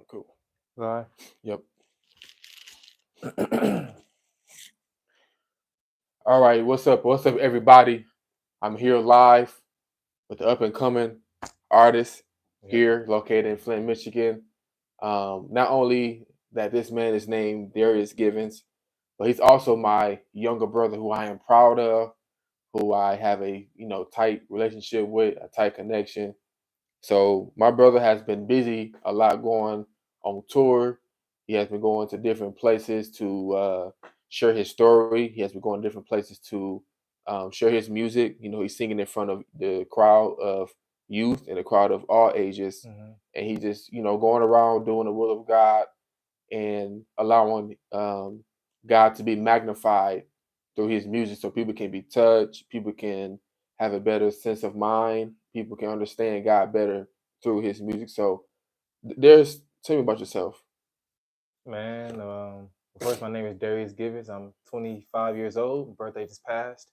Cool. Right. Yep. All right. What's up? What's up, everybody? I'm here live with the up and coming artist Yep. here, located in Flint, Michigan. Not only that, this man is named Darius Givens, but he's also my younger brother, who I am proud of, who I have a tight relationship with, a tight connection. So my brother has been busy, a lot going on tour. He has been going to different places to share his story. He has been going to different places to share his music. He's singing in front of the crowd of youth and a crowd of all ages, Mm-hmm. and he just going around doing the will of God and allowing God to be magnified through his music, so people can be touched, people can have a better sense of mind, people can understand God better through his music. So there's tell me about yourself. Man, first, my name is Darius Givens. I'm 25 years old. Birthday just passed.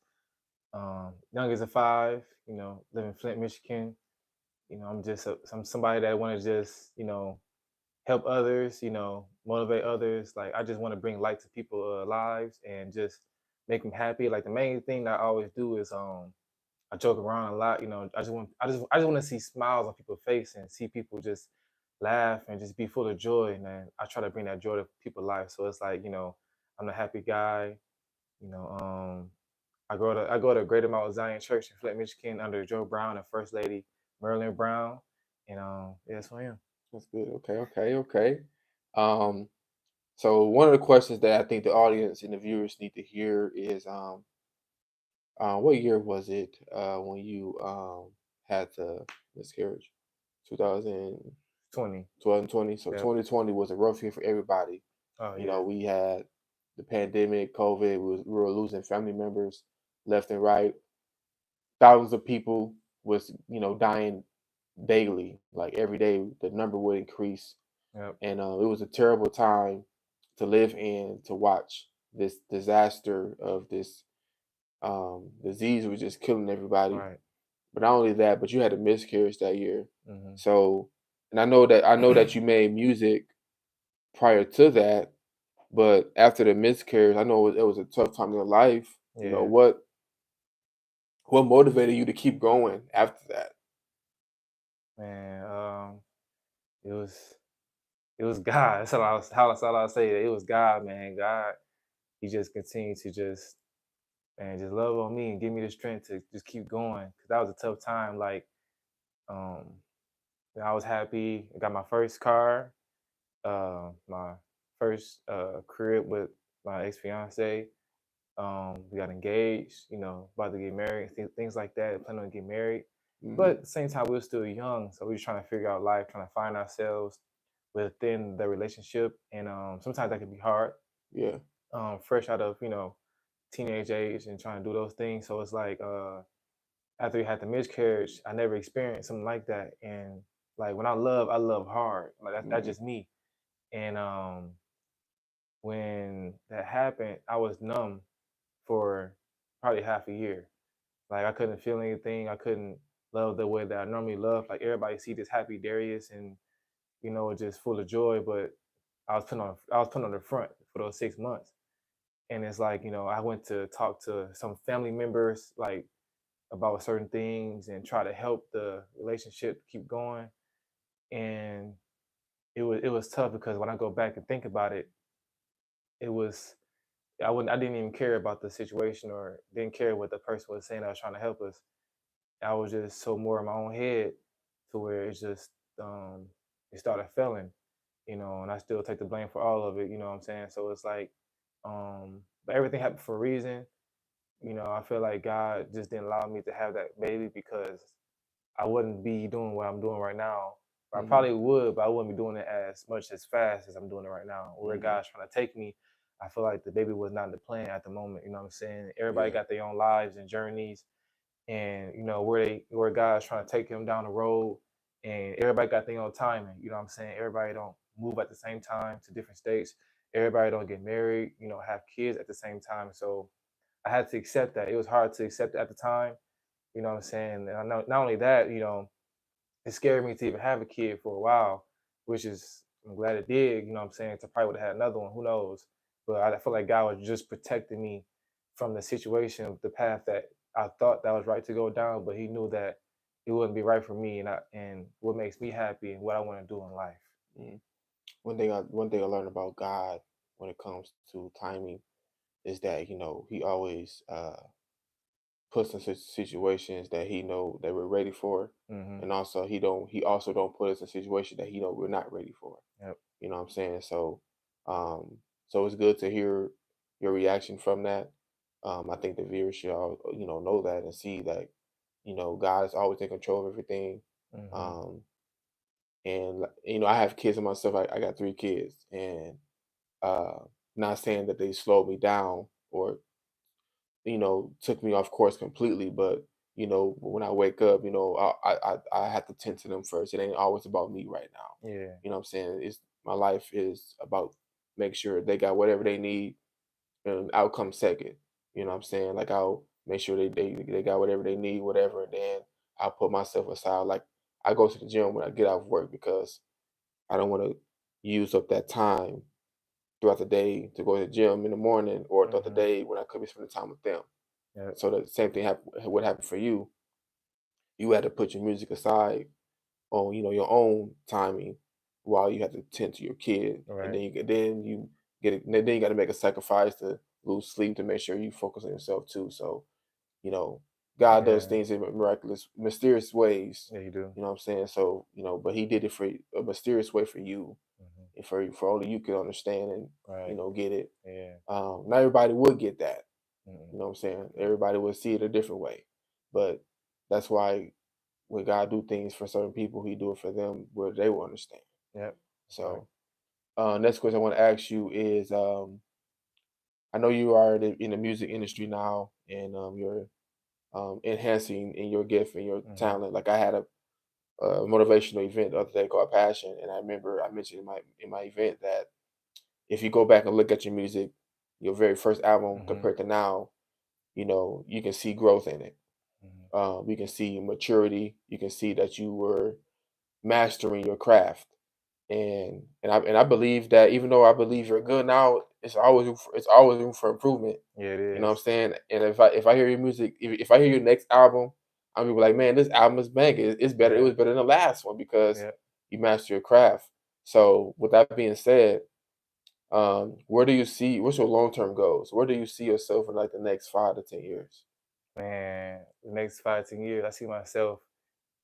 Youngest of five. Live in Flint, Michigan. I'm somebody that want to just help others. Motivate others. Like I just want to bring light to people's lives and just make them happy. Like the main thing that I always do is I joke around a lot. I just want to see smiles on people's face and see people just laugh and just be full of joy. And then I try to bring that joy to people's life. So it's like I'm the happy guy. You know, um, I go to Greater Mount Zion Church in Flint, Michigan, under Joe Brown and First Lady Marilyn Brown. And yeah, that's who I am. That's good. Okay, okay, okay. um so one of the questions that I think the audience and the viewers need to hear is what year was it when you had the miscarriage? 2000 20. 2020. So Yep. 2020 was a rough year for everybody. Oh yeah. We had the pandemic, COVID. We were losing family members left and right. Thousands of people was dying daily, like every day. The number would increase, Yep. and it was a terrible time to live in, to watch this disaster of this disease was just killing everybody. Right. But not only that, but you had a miscarriage that year. Mm-hmm. So, and I know that you made music prior to that, but after the miscarriage, I know it was a tough time in your life. Yeah. What motivated you to keep going after that? Man. It was it was God. That's all I'll say. It was God, man. God, he just continued to just love on me and give me the strength to just keep going. Cause that was a tough time. Like, um, I was happy. I got my first car, my first crib with my ex fiance. We got engaged. About to get married, things like that. Planning on getting married. But Hmm. at the same time, we were still young, so we were trying to figure out life, trying to find ourselves within the relationship, and sometimes that can be hard. Yeah. Fresh out of teenage age and trying to do those things. So it's like after we had the miscarriage, I never experienced something like that. And like when I love hard. Like that's Hmm. just me. And when that happened, I was numb for probably half a year. Like I couldn't feel anything. I couldn't love the way that I normally love. Like everybody see this happy Darius and just full of joy, but I was put on the front for those 6 months. And it's like I went to talk to some family members like about certain things and try to help the relationship keep going. And it was tough because when I go back and think about it, it was I didn't even care about the situation or didn't care what the person was saying that was trying to help us. I was just so more in my own head to where it's just um it started failing, and I still take the blame for all of it, you know what I'm saying? So it's like but everything happened for a reason. I feel like God just didn't allow me to have that baby because I wouldn't be doing what I'm doing right now. I Hmm. probably would, but I wouldn't be doing it as much as fast as I'm doing it right now. Where Hmm. God's trying to take me, I feel like the baby was not in the plan at the moment. You know what I'm saying? Everybody Yeah. got their own lives and journeys, and where God's trying to take them down the road, and everybody got their own timing. You know what I'm saying? Everybody don't move at the same time to different states. Everybody don't get married. Have kids at the same time. So I had to accept that. It was hard to accept at the time. You know what I'm saying? And not only that, it scared me to even have a kid for a while, which is I'm glad it did. You know what I'm saying? 'Cause I probably would have had another one. Who knows? But I feel like God was just protecting me from the situation, the path that I thought that was right to go down, but He knew that it wouldn't be right for me, and what makes me happy and what I want to do in life. Mm. One thing I learned about God when it comes to timing is that He always puts us in situations that He know that we're ready for, Hmm. and also He also don't put us in situations that He know we're not ready for. Yep. You know what I'm saying? Um, so it's good to hear your reaction from that. I think the viewers should all know that and see that God is always in control of everything. Hmm. Um, and I have kids of myself. I got 3 kids, and uh, not saying that they slowed me down or took me off course completely, but when I wake up, I have to tend to them first. It ain't always about me right now. Yeah. You know what I'm saying? It's My life is about make sure they got whatever they need and outcome second. You know what I'm saying? Like I'll make sure they got whatever they need, whatever, and then I'll put myself aside. Like I go to the gym when I get out of work because I don't want to use up that time throughout the day to go to the gym in the morning or throughout the Hmm. day when I could be spending time with them. Yep. So the same thing would happen for you. You had to put your music aside on your own timing while you have to tend to your kid, and Right. then you got to make a sacrifice to lose sleep to make sure you focus on yourself too. So you know God does Yeah. things in miraculous, mysterious ways. Yeah, you do. You know what I'm saying? So but He did it for a mysterious way for you, Hmm. and for only you can understand and Right. get it. Yeah. Not everybody would get that. Mm-mm. You know what I'm saying? Everybody will see it a different way. But that's why when God do things for certain people, He do it for them where they will understand. Yep. That's right. So next question I want to ask you is I know you are in the music industry now, and you're enhancing in your gift and your Hmm. talent. Like I had a motivational event the other day called Passion, and I remember I mentioned in my event that if you go back and look at your music, your very first album Hmm. compared to now, you can see growth in it. Hmm. You can see maturity. You can see that you were mastering your craft, and I believe that even though I believe you're good now, it's always room for improvement. Yeah, it You know what I'm is. saying? And if I hear your music, if I hear your next album, I'm gonna be like, man, this album is banging. It's better. It Yeah. was better than the last one because Yeah. you master your craft. So with that being said, where do you see what's your long term goals? Where do you see yourself in like the next 5 to 10 years? Man, the next 5, 10 years, I see myself,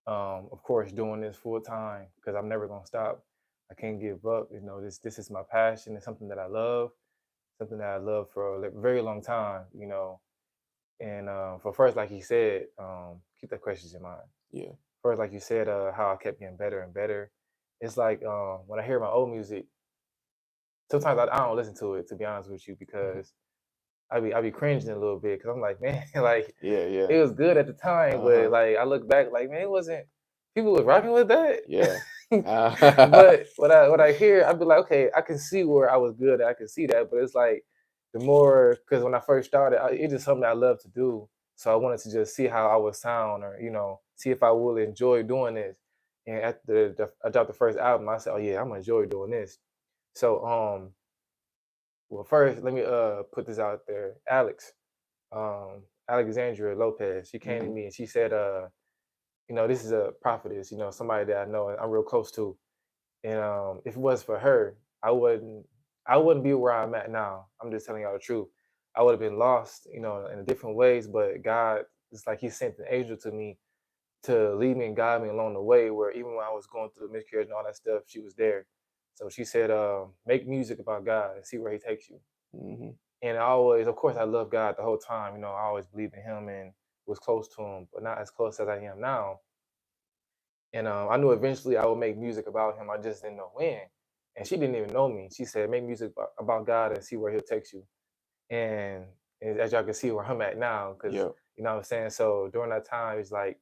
of course, doing this full time because I'm never gonna stop. I can't give up. This is my passion. It's something that I love for a very long time. And for first, like you said, keep the questions in mind. Yeah. First, like you said, how I kept getting better and better. It's like when I hear my old music, sometimes I don't listen to it to be honest with you Mhm. because I be cringing a little bit because I'm like, man, like Yeah. Yeah. it was good at the time, Uh but huh. like I look back, like man, it wasn't. People was rocking with that. Yeah. But what I hear, I'd be like, okay, I can see where I was good. I can see that, but it's like the more because when I first started, it's just something I love to do. So I wanted to just see how I would sound, or see if I would enjoy doing this. And after I dropped the first album, I said, oh yeah, I'm gonna enjoy doing this. So well, first let me put this out there, Alex, Alexandria Lopez. She came to Hmm. me and she said, this is a prophetess, somebody that I know and I'm real close to. And if it was for her, I wouldn't be where I'm at now. I'm just telling y'all the truth. I would have been lost, in different ways, but God, it's like He sent an angel to me to lead me and guide me along the way. Where even when I was going through the miscarriage and all that stuff, she was there. So she said, "Make music about God and see where He takes you." Hmm. And I always, of course, I loved God the whole time. I always believed in Him and was close to Him, but not as close as I am now. And I knew eventually I would make music about Him. I just didn't know when. And she didn't even know me. She said, "Make music about God and see where He'll take you." And, as y'all can see where I'm at now, because Yeah. you know what I'm saying. So during that time, it's like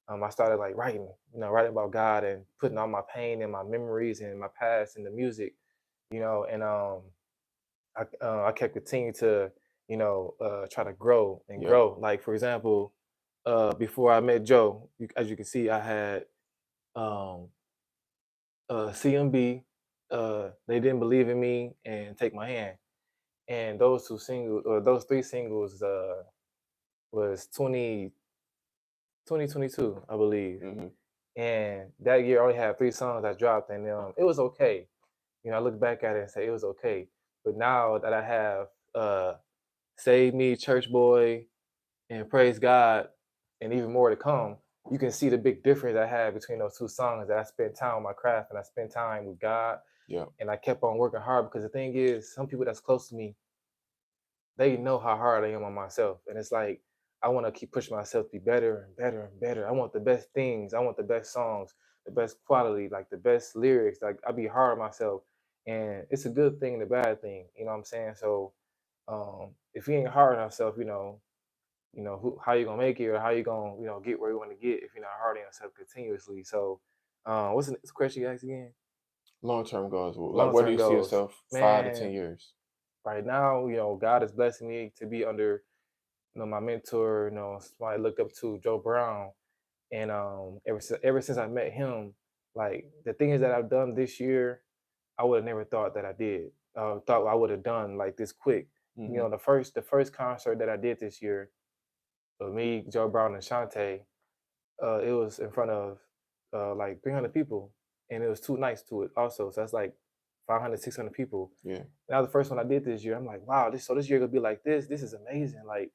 I started like writing, writing about God and putting all my pain and my memories and my past in the music, and I kept continuing to try to grow and Yeah. grow. Like for example, before I met Joe, as you can see, I had um, CMB. They Didn't Believe in Me and Take My Hand. And those three singles was 2022, I believe. Hmm. And that year I only had three songs I dropped, and it was okay. I look back at it and say it was okay. But now that I have uh, Save Me, Church Boy, and Praise God, and even more to come, you can see the big difference I had between those two songs. That I spent time on my craft and I spent time with God, Yeah. and I kept on working hard because the thing is, some people that's close to me, they know how hard I am on myself. And it's like, I want to keep pushing myself to be better and better and better. I want the best things. I want the best songs, the best quality, like the best lyrics. Like I be hard on myself. And it's a good thing and a bad thing. You know what I'm saying? So if you ain't hard on yourself, how you gonna make it or how you gonna, get where you want to get if you're not hard on yourself continuously. So what's the next question you asked again? Long-term goals. Like, Long where do term you see goals. yourself 5 to 10 Man, years? right now, God is blessing me to be under my mentor, somebody I looked up to, Joe Brown. And ever since I met him, like the things that I've done this year, I would have never thought that I did. Thought I would have done like this quick. Hmm. The first concert that I did this year, with me, Joe Brown, and Shantae, it was in front of like 300 people, and it was two nights to it also. So that's like 500, 600 people. Yeah. And that was the first one I did this year. I'm like, wow, this year gonna be like this. This is amazing. Like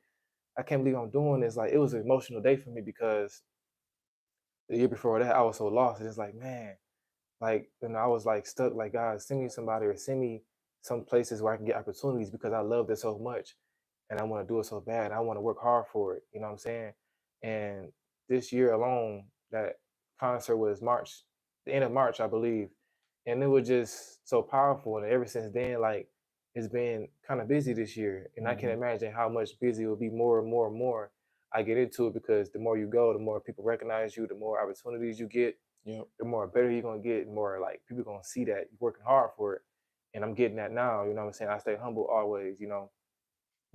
I can't believe I'm doing this. Like it was an emotional day for me because the year before that I was so lost. And it's like, man, like I was like stuck. Like God, send me somebody or send me some places where I can get opportunities because I love this so much, and I want to do it so bad. And I want to work hard for it. You know what I'm saying? And this year alone, that concert was March, the end of March, I believe, and it was just so powerful. And ever since then, like it's been kind of busy this year, and I can Hmm. imagine how much busy it will be more and more and more. I get into it because the more you go, the more people recognize you, the more opportunities you get, Yep. the more better you're gonna get, the more like people gonna see that you're working hard for it. And I'm getting that now, you know what I'm saying? I stay humble always.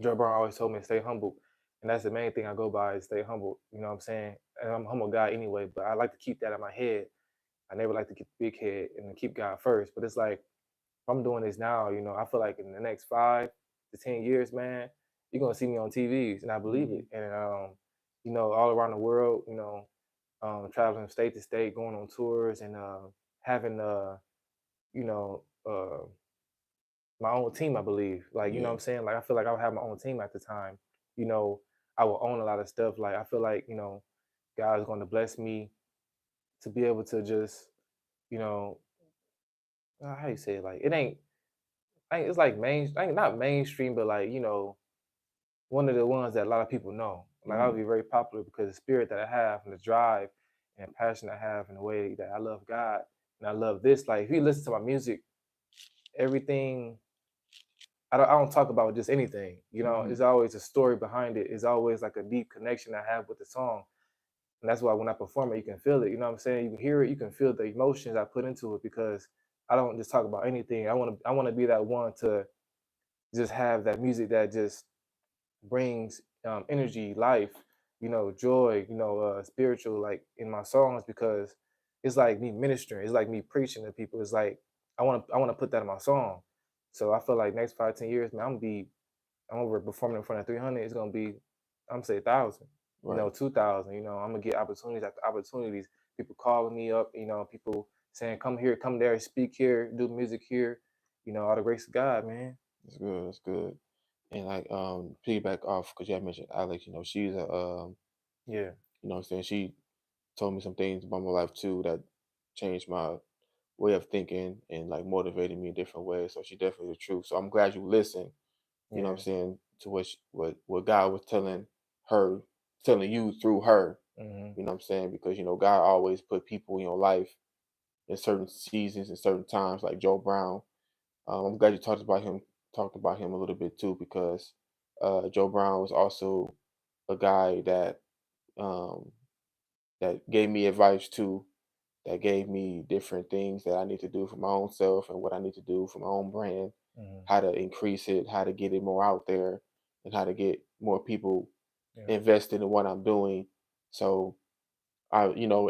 Joe Brown always told me to stay humble. And that's the main thing I go by is stay humble, you know what I'm saying? And I'm a humble guy anyway, but I like to keep that in my head. I never like to get the big head and keep God first. But it's like if I'm doing this now, I feel like in the next 5 to 10 years, man, you're gonna see me on TVs, and I believe Hmm. it. And all around the world, traveling state to state, going on tours, and having you know, my own team. I believe, like you know, what Yeah. I'm saying, like I feel like I would have my own team at the time. You know, I will own a lot of stuff. Like I feel like God is going to bless me to be able to just you know, how you say it? Like it ain't it's like ain't not mainstream, but like one of the ones that a lot of people know. Like I'll Hmm. be very popular because the spirit that I have and the drive and passion I have and the way that I love God and I love this. Like if you listen to my music, everything I don't talk about just anything. Hmm. It's always a story behind it. It's always like a deep connection I have with the song. And that's why when I perform it, you can feel it. You know what I'm saying? You can hear it, you can feel the emotions I put into it because I don't just talk about anything. I want to be that one to just have that music that just brings energy, life, joy, spiritual, like in my songs because it's like me ministering. It's like me preaching to people. It's like I want to put that in my song. So I feel like next 5 10 years, man, I'm over performing in front of 300. It's gonna be I'm gonna say 1,000, Right. 2,000. I'm gonna get opportunities after opportunities. People calling me up. People saying come here, come there, speak here, do music here. All the grace of God, man. That's good. That's good. And like, piggyback off because you had mentioned Alex. She's a Yeah, what I'm saying, she told me some things about my life too that changed my way of thinking and like motivated me in different ways. So she definitely the truth. So I'm glad you listened, what I'm yeah. saying, to what God was her, telling you through her, Hmm. what I'm saying, because God always put people in your life in certain seasons and certain times, like Joe Brown. I'm glad you talked about him a little bit too, because Joe Brown was also a guy um, that gave me advice too, that gave me different things that I need to do for my own self and what I need to do for my own brand, Hmm. how to increase it, how to get it more out there, and how to get more people Yeah. invested in what I'm doing. So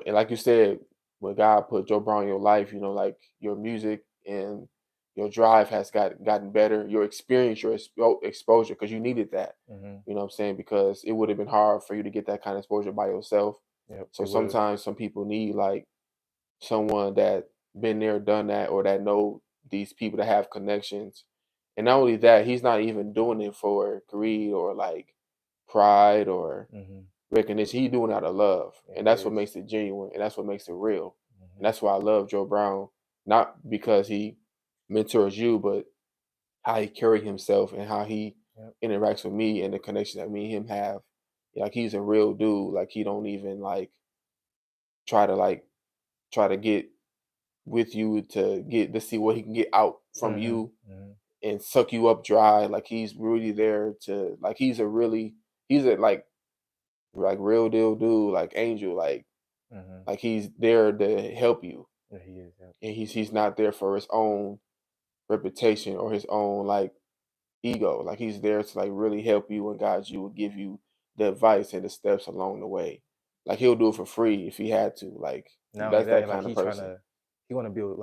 and like you said, when God put Joe Brown in your life, like your music and your drive has gotten better. Your experience, your exposure, because you needed that. Mm-hmm. You know what I'm saying? Because it would have been hard for you to get that kind of exposure by yourself. Yep. So It would have. sometimes some people need like someone that been there, done that, or that know these people that have connections. And not only that, he's not even doing it for greed or like pride or Mm-hmm. recognition. He's doing it out of love, Yeah, and he that's what is. makes it genuine, and that's what makes it real. And Mm-hmm. that's why I love Joe Brown, not because he mentors you, but how he carry himself and how he Yep. interacts with me and the connection that me and him have. Like he's a real dude. Like he don't even like try to get with you to see what he can get out from Mm-hmm. you Mm-hmm. and suck you up dry. Like he's really there to like he's a like real deal dude, like angel, Mm-hmm. like he's there to help you. Yeah, he is. Yep. And he's not there for his own reputation or his own like ego. Like he's there to like really help you and guide you and give you the advice and the steps along the way. Like he'll do it for free if he had to. Like Not only that's that, that like kind of he trying person. to, he want to build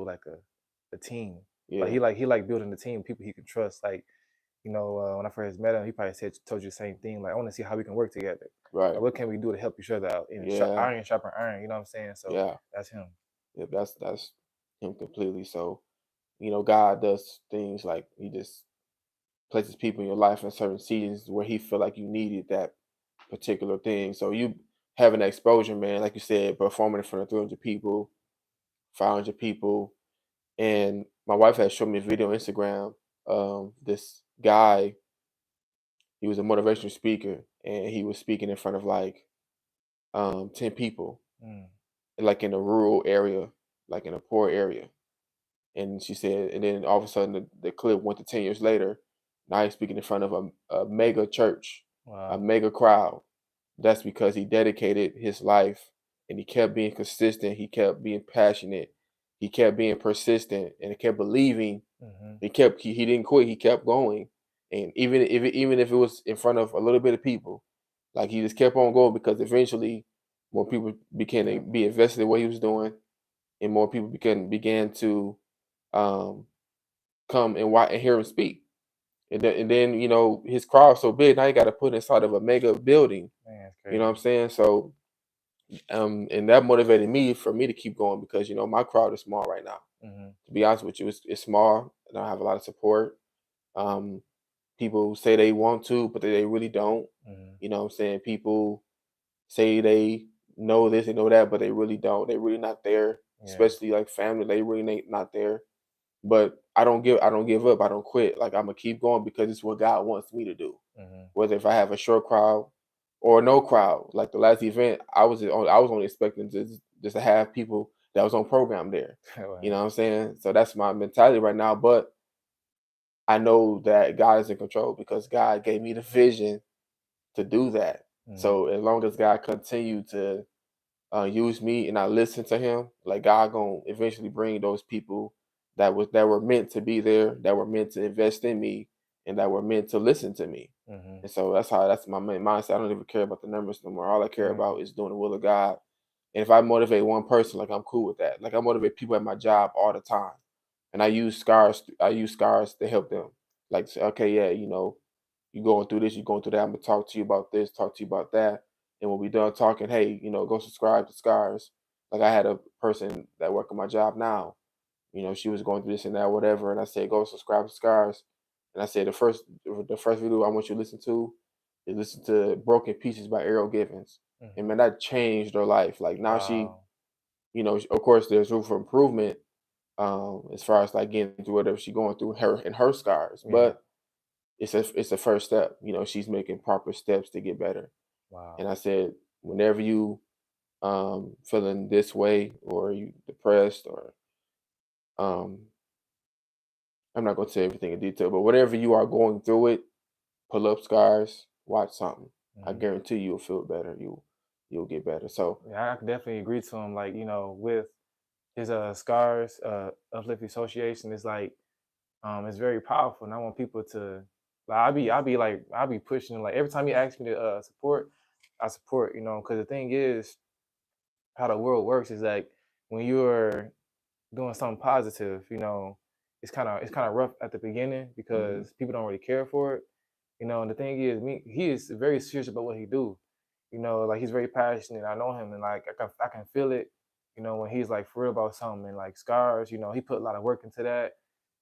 like a team. Like Yeah. he like building the team, people he can trust. Like when I first met him, he probably told you the same thing. Like I want to see how we can work together. Like Right. what can we do to help each other out? And Yeah. iron sharpen iron. You know what I'm saying? So Yeah. that's him. Yeah. That's him completely. So, God does things like he just places people in your life in certain seasons where he feel like you needed that particular thing. So you having that exposure, man, like you said, performing in front of 300 people, 500 people. And my wife had showed me a video on Instagram. This guy, he was a motivational speaker, and he was speaking in front of like 10 people, Mm. like in a rural area, like in a poor area. And she said, and then all of a sudden the clip went to 10 years later. Now he's speaking in front of a mega church, a Wow. mega crowd. That's because he dedicated his life and he kept being consistent. He kept being passionate. He kept being persistent and he kept believing. Mm-hmm. He didn't quit. He kept going. And even if it was in front of a little bit of people, like he just kept on going because eventually more people began to Yeah. be invested in what he was doing and more people began to um, come and watch and hear him speak. And then his crowd's so big now he got to put inside of a mega building. Man, it's You know what I'm crazy. saying? So and that motivated me for me to keep going because my crowd is small right now. Mm-hmm. To be honest with you, it's small. I don't have a lot of support. Um, People say they want to, but they really don't. Mm-hmm. You know what I'm saying? People say they know this and know that, but they really don't. They really not there. Yeah. Especially like family, they really ain't not there. But I don't give up. I don't quit. Like I'm gonna keep going because it's what God wants me to do. Mm-hmm. Whether if I have a short crowd or no crowd. Like the last event, I was only expecting just to have people that was on program there. You know Wow. what I'm saying? So that's my mentality right now. But I know that God is in control because God gave me the vision to do that. Mm-hmm. So as long as God continue to use me and I listen to Him, like God gonna eventually bring those people that were meant to be there, that were meant to invest in me, and that were meant to listen to me. Mm-hmm. And so that's my main mindset. I don't even care about the numbers no more. All I care Yeah. about is doing the will of God. And if I motivate one person, like I'm cool with that. Like I motivate people at my job all the time, and I use scars to help them. Like say, okay, yeah, you going through this, you going through that. I'm gonna talk to you about this, talk to you about that. And when we done talking, hey, go subscribe to Scars. Like I had a person that work at my job now. She was going through this and that, whatever. And I said, go subscribe to Scars. And I said, the first video I want you to listen to is listen to Broken Pieces by Darius Givens. And Mm-hmm. man, that changed her life. Like now she, Wow. of course, there's room for improvement as far as like getting through whatever she's going through her scars. Yeah. But it's a first step. She's making proper steps to get better. And Wow. I said, whenever you feeling this way or you depressed or um I'm not gonna say everything in detail, but whatever you are going through it, pull up Scars, watch something. I Mm-hmm. guarantee you'll feel better. You'll get better. So Yeah, I could definitely agree to him. Like with his scars uplift association is like it's very powerful, and I want people to like I be pushing him. Like every time he asks me to support, I support. Because the thing is, how the world works is like when you're doing something positive, it's kind of rough at the beginning Mm-hmm. because people don't really care for it. And the thing is, he is very serious about what he do. Like he's very passionate. I know him, and like I can feel it. When he's like for real about something, and like scars. He put a lot of work into that.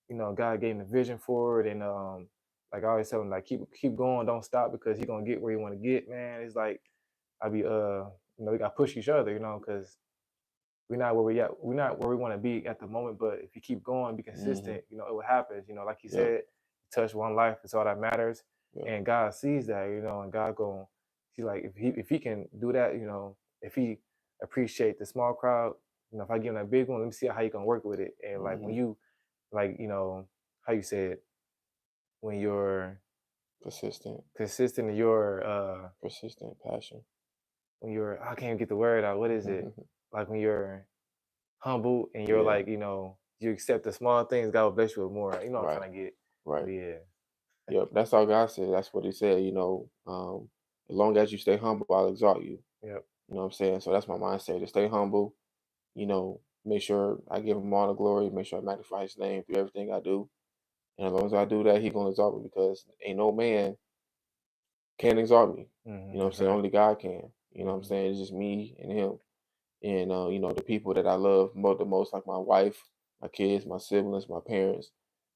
God gave him the vision for it, and like I always tell him, like keep going, don't stop, because he's gonna get where you want to get, man. It's like I be we got to push each other, because we're not where we want to be at the moment. But if you keep going, be Mm-hmm. consistent, it will happen. Like you Yep. said, touch one life, it's all that matters. Yep. And God sees that, and God going, he's like, if he can do that, if he appreciate the small crowd, if I give him that big one, let me see how you gonna work with it. And like when Mm-hmm. you like, how you said, when you're Persistent. consistent in your Persistent passion. when you're, I can't even get the word out. What is it? Like when you're humble and you're Yeah. like, you accept the small things, God will bless you with more. You know what I'm Right. trying to get. Right. But yeah. Yep. That's all God said. That's what He said. As long as you stay humble, I'll exalt you. Yep. You know what I'm saying? So that's my mindset. To stay humble. Make sure I give Him all the glory. Make sure I magnify His name through everything I do. And as long as I do that, He gonna exalt me, because ain't no man can exalt me. You know what I'm That's saying? right. Only God can. You know what I'm hmm saying? It's just me and Him. And the people that I love the most, like my wife, my kids, my siblings, my parents,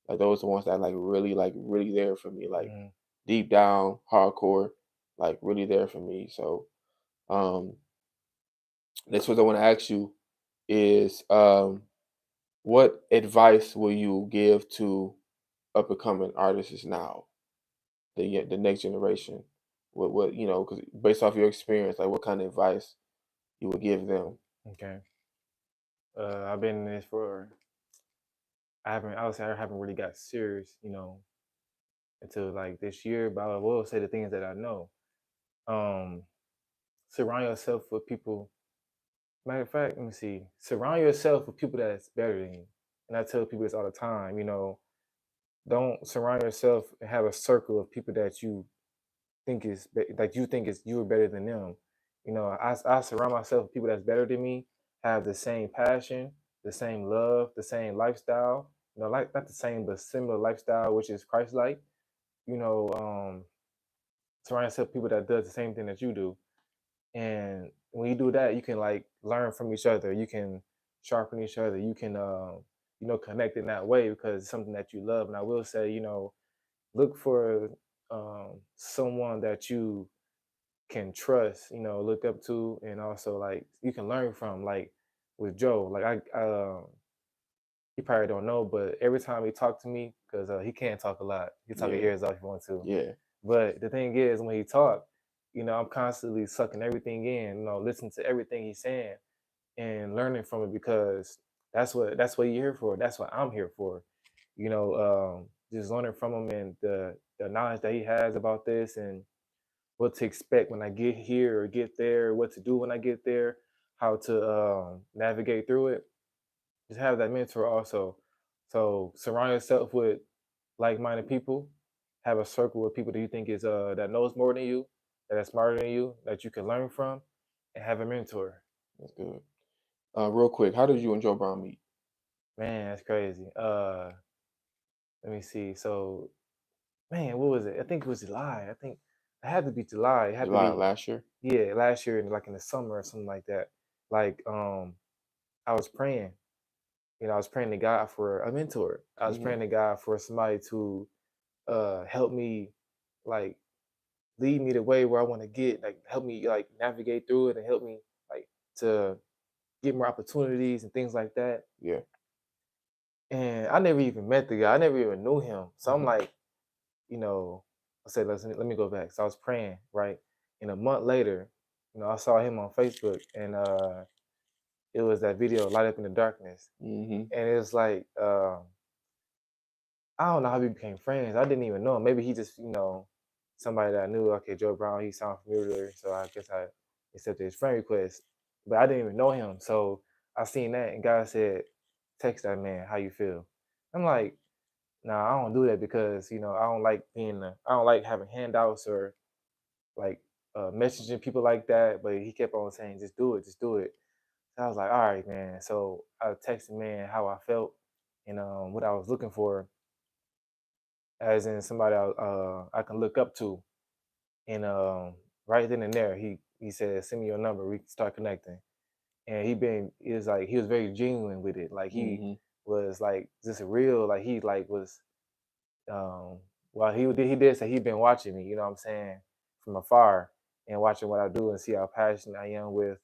like those are the ones that like really there for me, like hmm deep down, hardcore, like really there for me. So um that's what I want to ask you is what advice will you give to up and coming artists now, the next generation? What because based off your experience, like what kind of advice you would give them? Okay. I've been in this for. I would say I haven't really got serious, until like this year. But I will say the things that I know. Um, Surround yourself with people. Matter of fact, let me see. Surround yourself with people that's better than you. And I tell people this all the time. Don't surround yourself and have a circle of people that you think is you're better than them. I surround myself with people that's better than me, have the same passion, the same love, the same lifestyle. Like not the same but similar lifestyle, which is Christ like. You know, Surround yourself with people that does the same thing that you do. And when you do that, you can like learn from each other. You can sharpen each other. You can connect in that way because it's something that you love. And I will say, look for someone that you can trust, look up to, and also like you can learn from. Like with Joe, like he probably don't know, but every time he talk to me, because he can't talk a lot, he talk his Yeah, ears off if he want to. yeah. But the thing is, when he talk, I'm constantly sucking everything in, listening to everything he's saying and learning from it because that's what you're here for. That's what I'm here for. Just learning from him and the knowledge that he has about this and what to expect when I get here or get there, what to do when I get there, how to navigate through it. Just have that mentor also. So surround yourself with like-minded people. Have a circle of people that you think is that knows more than you, that are smarter than you, that you can learn from, and have a mentor. That's good. Real quick, how did you and Joe Brown meet? Man, that's crazy. Let me see. So, man, what was it? I think it was July. I think it had to be July. It had to July be, of last year? yeah, last year, like in the summer or something like that. Like, I was praying. I was praying to God for a mentor. I was Hmm. praying to God for somebody to help me, like, lead me the way where I want to get, like, help me like navigate through it and help me like to get more opportunities and things like that. Yeah. And I never even met the guy. I never even knew him. So I'm Hmm. like, you know, I said, let me go back. So I was praying, right? And a month later, I saw him on Facebook and it was that video, Light Up in the Darkness. Hmm. And it was like, I don't know how we became friends. I didn't even know him. Maybe he just, somebody that I knew, okay, Joe Brown, he sounded familiar. So I guess I accepted his friend request. But I didn't even know him. So I seen that and God said, text that man, how you feel? I'm like, nah, I don't do that because, I don't like I don't like having handouts or like messaging people like that. But he kept on saying, just do it, just do it. So I was like, all right, man. So I texted man how I felt and what I was looking for, as in somebody I can look up to. And right then and there, he said, send me your number. We can start connecting. And he was very genuine with it. Like he Mm-hmm. was like just real. Like he like was um well he did say he'd been watching me. You know what I'm saying, from afar and watching what I do and see how passionate I am with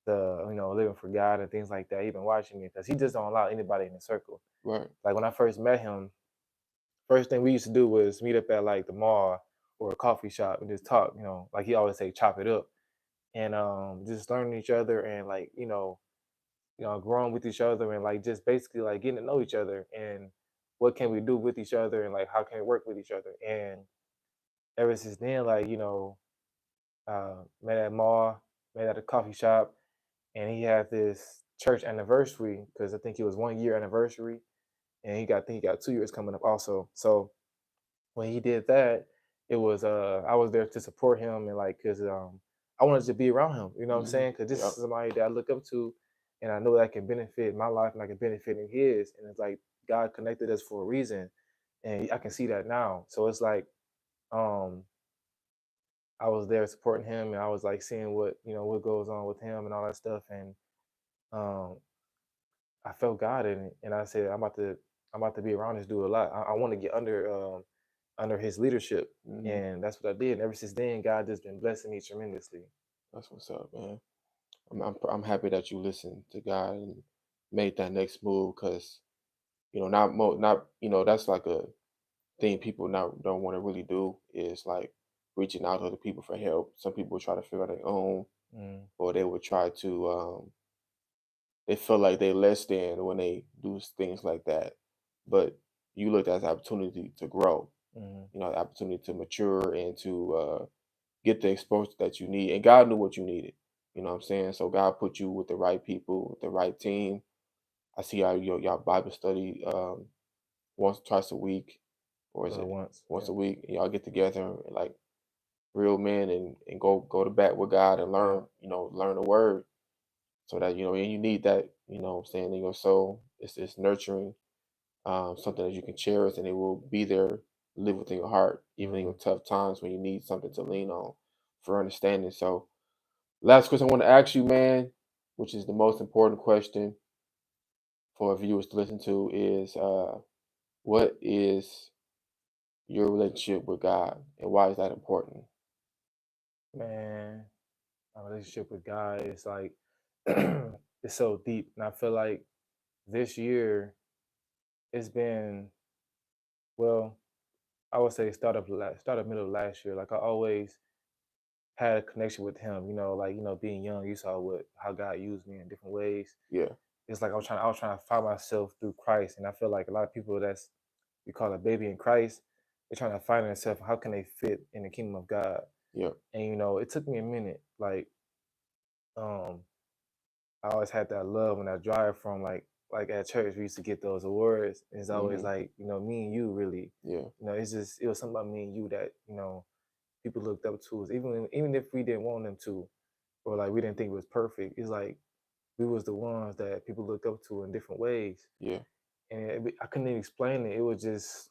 the living for God and things like that. He been watching me because he just don't allow anybody in the circle. Right. Like when I first met him, first thing we used to do was meet up at like the mall or a coffee shop and just talk. Like he always say, chop it up and just learning each other and like growing with each other and like just basically like getting to know each other and what can we do with each other and like how can we work with each other. And ever since then, like met at mall, met at a coffee shop, and he had this church anniversary because I think it was 1 year anniversary, and I think he got 2 years coming up also. So when he did that, it was I was there to support him and like because I wanted to be around him. You know what I'm Mm-hmm. saying? Because this is Yep. somebody that I look up to, and I know that I can benefit my life and I can benefit in his. And it's like God connected us for a reason, and I can see that now. So it's like um I was there supporting him, and I was like seeing what goes on with him and all that stuff, and um I felt God in it, and I said I'm about to be around this dude a lot. I want to get under his leadership, Mm-hmm. and that's what I did. And ever since then, God just been blessing me tremendously. That's what's up, man. I'm happy that you listened to God and made that next move because not that's like a thing people not don't want to really do is like reaching out to other people for help. Some people try to figure out their own, Mm, or they would try to they feel like they less than when they do things like that. But you looked at the opportunity to grow, mm, the opportunity to mature and to get the exposure that you need. And God knew what you needed. You know what I'm saying? So God put you with the right people, with the right team. I see y'all Bible study once, twice a week, or is it once, once yeah, a week? And y'all get together and like real men and go to bat with God and yeah, learn the word so that and you need that, what I'm saying, in your soul. It's nurturing, something that you can cherish and it will be there, live within your heart, even in your mm, tough times when you need something to lean on for understanding. So last question I want to ask you, man, which is the most important question for viewers to listen to, is what is your relationship with God and why is that important? man. My relationship with God is like it's so deep, and I feel like this year it's been well. I would say start of middle of last year. Like I always had a connection with Him. Like being young, you saw what how God used me in different ways. Yeah, It's like I was trying to find myself through Christ, and I feel like a lot of people that's we call a baby in Christ, they're trying to find themselves. How can they fit in the kingdom of God? yeah, And it took me a minute. Like um, I always had that love and that drive from like at church we used to get those awards. And it's always hmm, like me and you really. yeah, It was something about me and you that people looked up to us, even if we didn't want them to, or like we didn't think it was perfect. It's like we was the ones that people look up to in different ways, yeah, and I couldn't even explain it. It was just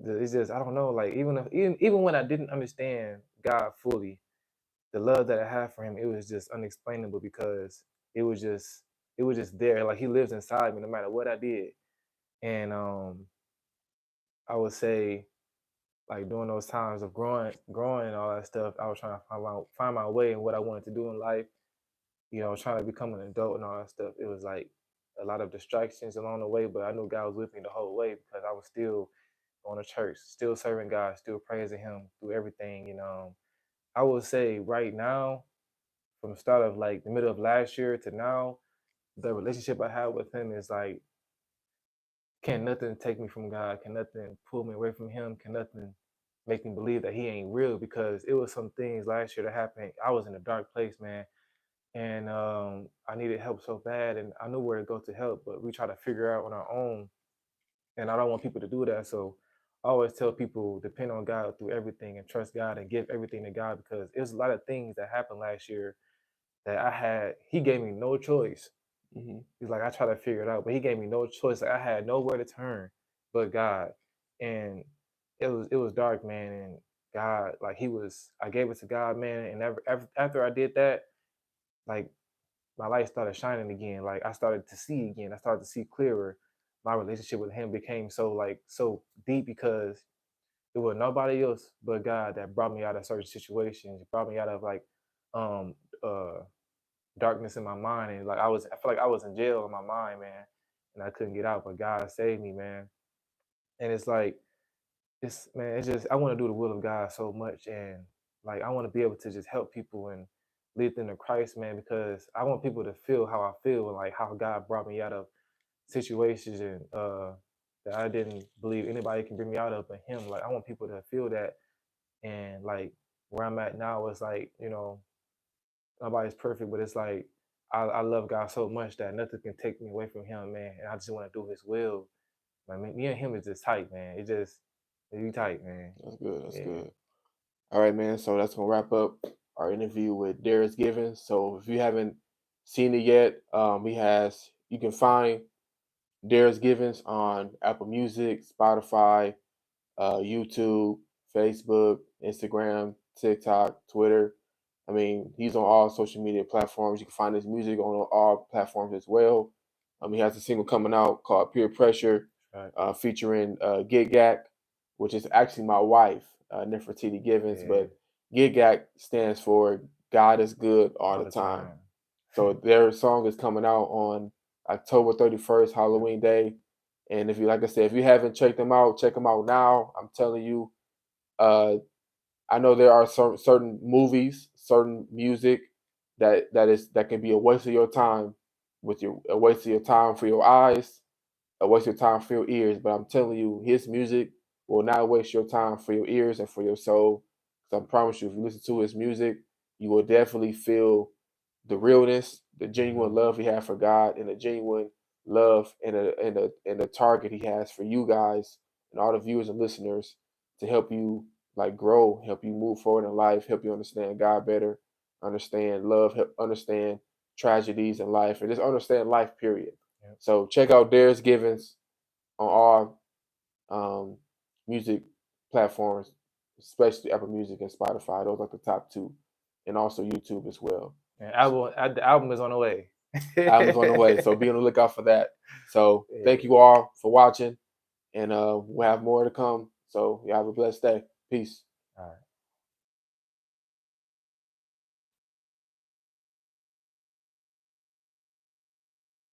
it's just I don't know. Like even when I didn't understand God fully, the love that I had for Him, it was just unexplainable because it was just it was just there. Like He lives inside me, no matter what I did. And I would say like during those times of growing and all that stuff, I was trying to find my way and what I wanted to do in life. Trying to become an adult and all that stuff. It was like a lot of distractions along the way, but I knew God was with me the whole way because I was still going to church, still serving God, still praising Him through everything. I would say right now, from the start of like the middle of last year to now, the relationship I have with Him is like, can nothing take me from God? Can nothing pull me away from Him? Can nothing make me believe that He ain't real? Because it was some things last year that happened. I was in a dark place, man, and I needed help so bad, and I knew where to go to help, but we try to figure out on our own, and I don't want people to do that. So I always tell people depend on God through everything and trust God and give everything to God because there's a lot of things that happened last year that he gave me no choice. Mm-hmm. He's like, I tried to figure it out, but he gave me no choice. Like, I had nowhere to turn but God. And it was dark, man. And God, like I gave it to God, man. And after I did that, like my light started shining again. Like I started to see again. I started to see clearer. My relationship with him became so deep because it was nobody else but God that brought me out of certain situations, brought me out of like um uh darkness in my mind. And like I feel like I was in jail in my mind, man, and I couldn't get out, but God saved me, man. And it's like it's just I want to do the will of God so much, and like I want to be able to just help people and lead them to Christ, man, because I want people to feel how I feel and like how God brought me out of situations and that I didn't believe anybody can bring me out of but him. Like I want people to feel that. And like where I'm at now is like, nobody's perfect, but it's like I love God so much that nothing can take me away from him, man. And I just want to do his will. Like me and him is just tight, man. We tight, man. That's good. That's Yeah. good. All right, man. So that's gonna wrap up our interview with Darius Givens. So if you haven't seen it yet, you can find Darius Givens on Apple Music, Spotify, YouTube, Facebook, Instagram, TikTok, Twitter. I mean, he's on all social media platforms. You can find his music on all platforms as well. He has a single coming out called Peer Pressure, Right. featuring Gigak, which is actually my wife, Nefertiti Givens. Yeah. But Gigak stands for God is Good all All the the time. time. So their song is coming out on October 31st, Halloween Day. And if you, like I said, if you haven't checked them out, check them out now. I'm telling you, uh, I know there are certain movies, certain music that can be a waste of your time a waste of your time for your eyes, a waste of time for your ears. But I'm telling you, his music will not waste your time for your ears and for your soul. Because I promise you, if you listen to his music, you will definitely feel the realness, the genuine love he has for God, and the genuine love and the target he has for you guys and all the viewers and listeners to help you like grow, help you move forward in life, help you understand God better, understand love, help understand tragedies in life, and just understand life. Period. Yep. So check out Darius Givens on all music platforms, especially Apple Music and Spotify. Those are the top two, and also YouTube as well. And the album is on the way. Album's on the way, so be on the lookout for that. So thank Yeah. you all for watching, and we'll have more to come. So you have a blessed day. Peace. All right.